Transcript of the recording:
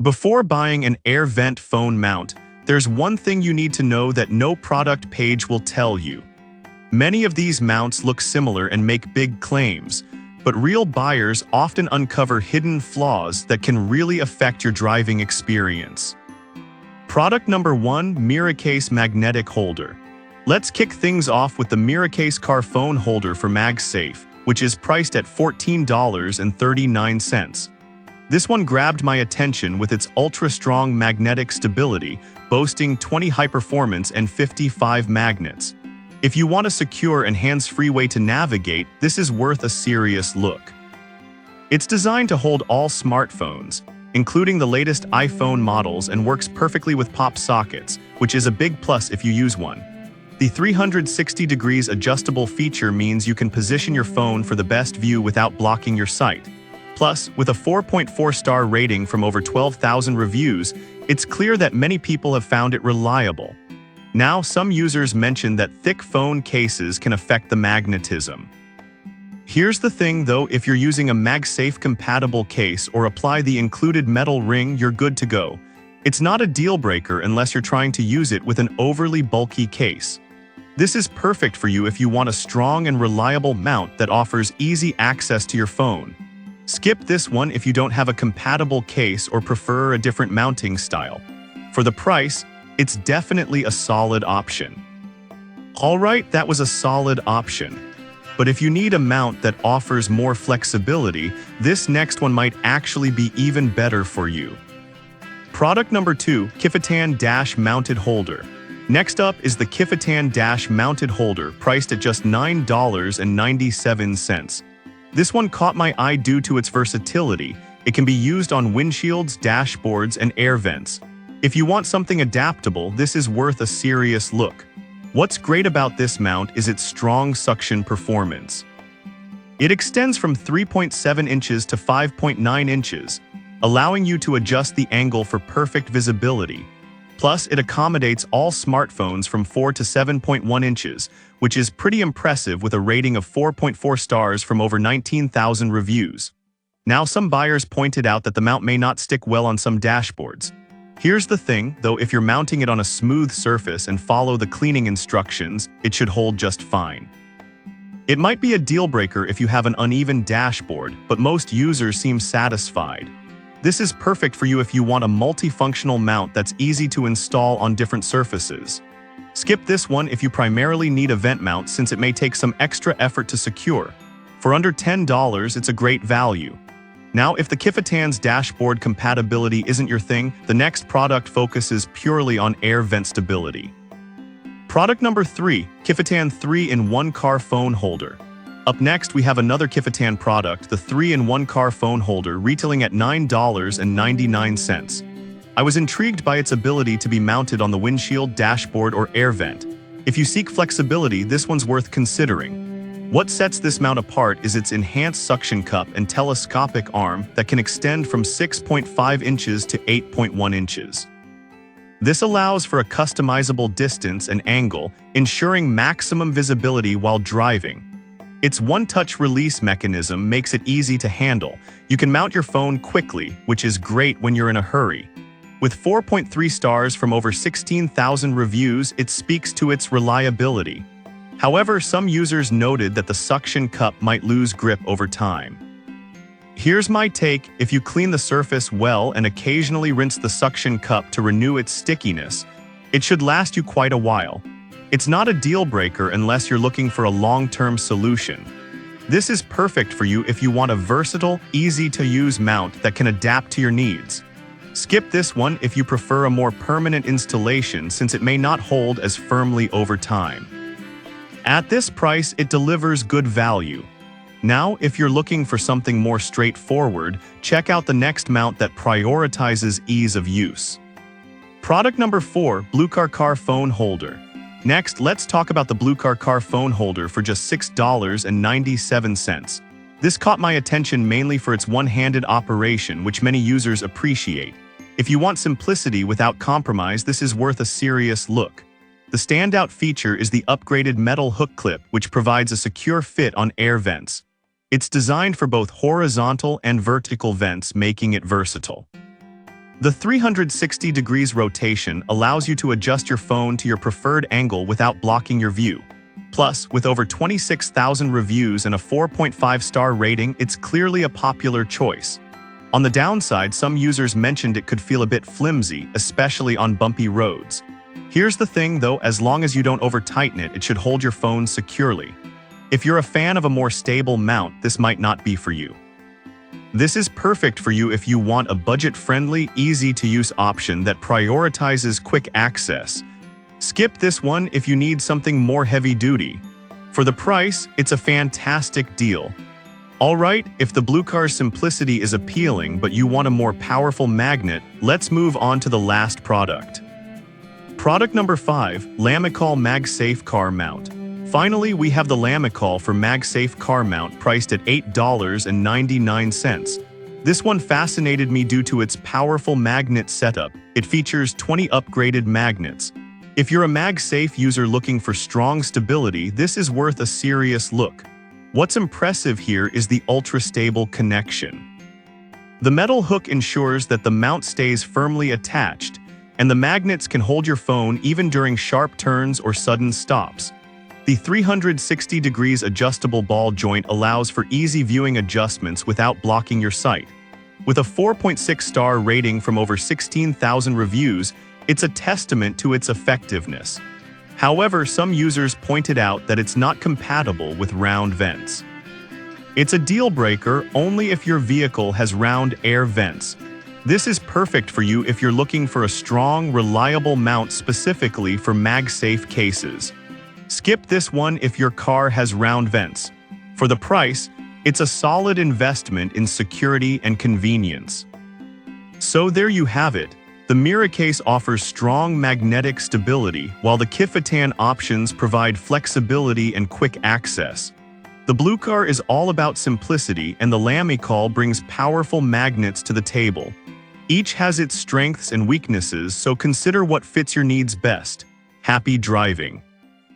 Before buying an air vent phone mount, there's one thing you need to know that no product page will tell you. Many of these mounts look similar and make big claims, but real buyers often uncover hidden flaws that can really affect your driving experience. Product number 1, Miracase Magnetic Holder. Let's kick things off with the Miracase car phone holder for MagSafe, which is priced at $14.39. This one grabbed my attention with its ultra-strong magnetic stability, boasting 20 high performance and 55 magnets. If you want a secure and hands-free way to navigate, this is worth a serious look. It's designed to hold all smartphones, including the latest iPhone models, and works perfectly with pop sockets, which is a big plus if you use one. The 360 degrees adjustable feature means you can position your phone for the best view without blocking your sight. Plus, with a 4.4-star rating from over 12,000 reviews, it's clear that many people have found it reliable. Now, some users mention that thick phone cases can affect the magnetism. Here's the thing though, if you're using a MagSafe compatible case or apply the included metal ring, you're good to go. It's not a deal breaker unless you're trying to use it with an overly bulky case. This is perfect for you if you want a strong and reliable mount that offers easy access to your phone. Skip this one if you don't have a compatible case or prefer a different mounting style. For the price, it's definitely a solid option. Alright, that was a solid option. But if you need a mount that offers more flexibility, this next one might actually be even better for you. Product number 2, Kifatan Dash Mounted Holder. Next up is the Kifatan Dash Mounted Holder, priced at just $9.97. This one caught my eye due to its versatility. It can be used on windshields, dashboards, and air vents. If you want something adaptable, this is worth a serious look. What's great about this mount is its strong suction performance. It extends from 3.7 inches to 5.9 inches, allowing you to adjust the angle for perfect visibility. Plus, it accommodates all smartphones from 4 to 7.1 inches, which is pretty impressive with a rating of 4.4 stars from over 19,000 reviews. Now, some buyers pointed out that the mount may not stick well on some dashboards. Here's the thing, though, if you're mounting it on a smooth surface and follow the cleaning instructions, it should hold just fine. It might be a deal breaker if you have an uneven dashboard, but most users seem satisfied. This is perfect for you if you want a multifunctional mount that's easy to install on different surfaces. Skip this one if you primarily need a vent mount, since it may take some extra effort to secure. For under $10, it's a great value. Now, if the Kifitan's dashboard compatibility isn't your thing, the next product focuses purely on air vent stability. Product number 3, Kifatan 3-in-1 Car Phone Holder. Up next, we have another Kifatan product, the 3-in-1 car phone holder, retailing at $9.99. I was intrigued by its ability to be mounted on the windshield, dashboard, or air vent. If you seek flexibility, this one's worth considering. What sets this mount apart is its enhanced suction cup and telescopic arm that can extend from 6.5 inches to 8.1 inches. This allows for a customizable distance and angle, ensuring maximum visibility while driving. Its one-touch release mechanism makes it easy to handle. You can mount your phone quickly, which is great when you're in a hurry. With 4.3 stars from over 16,000 reviews, it speaks to its reliability. However, some users noted that the suction cup might lose grip over time. Here's my take: if you clean the surface well and occasionally rinse the suction cup to renew its stickiness, it should last you quite a while. It's not a deal breaker unless you're looking for a long-term solution. This is perfect for you if you want a versatile, easy-to-use mount that can adapt to your needs. Skip this one if you prefer a more permanent installation, since it may not hold as firmly over time. At this price, it delivers good value. Now, if you're looking for something more straightforward, check out the next mount that prioritizes ease of use. Product number 4, Bluecar Car Phone Holder. Next, let's talk about the Bluecar Car Phone Holder for just $6.97. This caught my attention mainly for its one-handed operation, which many users appreciate. If you want simplicity without compromise, this is worth a serious look. The standout feature is the upgraded metal hook clip, which provides a secure fit on air vents. It's designed for both horizontal and vertical vents, making it versatile. The 360 degrees rotation allows you to adjust your phone to your preferred angle without blocking your view. Plus, with over 26,000 reviews and a 4.5-star rating, it's clearly a popular choice. On the downside, some users mentioned it could feel a bit flimsy, especially on bumpy roads. Here's the thing though, as long as you don't over-tighten it, it should hold your phone securely. If you're a fan of a more stable mount, this might not be for you. This is perfect for you if you want a budget-friendly, easy-to-use option that prioritizes quick access. Skip this one if you need something more heavy-duty. For the price, it's a fantastic deal. Alright, if the Bluecar's simplicity is appealing but you want a more powerful magnet, let's move on to the last product. Product number 5, Lamicall MagSafe Car Mount. Finally, we have the Lamicall for MagSafe Car Mount priced at $8.99. This one fascinated me due to its powerful magnet setup. It features 20 upgraded magnets. If you're a MagSafe user looking for strong stability, this is worth a serious look. What's impressive here is the ultra-stable connection. The metal hook ensures that the mount stays firmly attached, and the magnets can hold your phone even during sharp turns or sudden stops. The 360 degrees adjustable ball joint allows for easy viewing adjustments without blocking your sight. With a 4.6-star rating from over 16,000 reviews, it's a testament to its effectiveness. However, some users pointed out that it's not compatible with round vents. It's a deal breaker only if your vehicle has round air vents. This is perfect for you if you're looking for a strong, reliable mount specifically for MagSafe cases. Skip this one if your car has round vents. For the price, it's a solid investment in security and convenience. So there you have it. The Miracase offers strong magnetic stability, while the Kifatan options provide flexibility and quick access. The Bluecar is all about simplicity, and the Lamicall brings powerful magnets to the table. Each has its strengths and weaknesses, so consider what fits your needs best. Happy driving!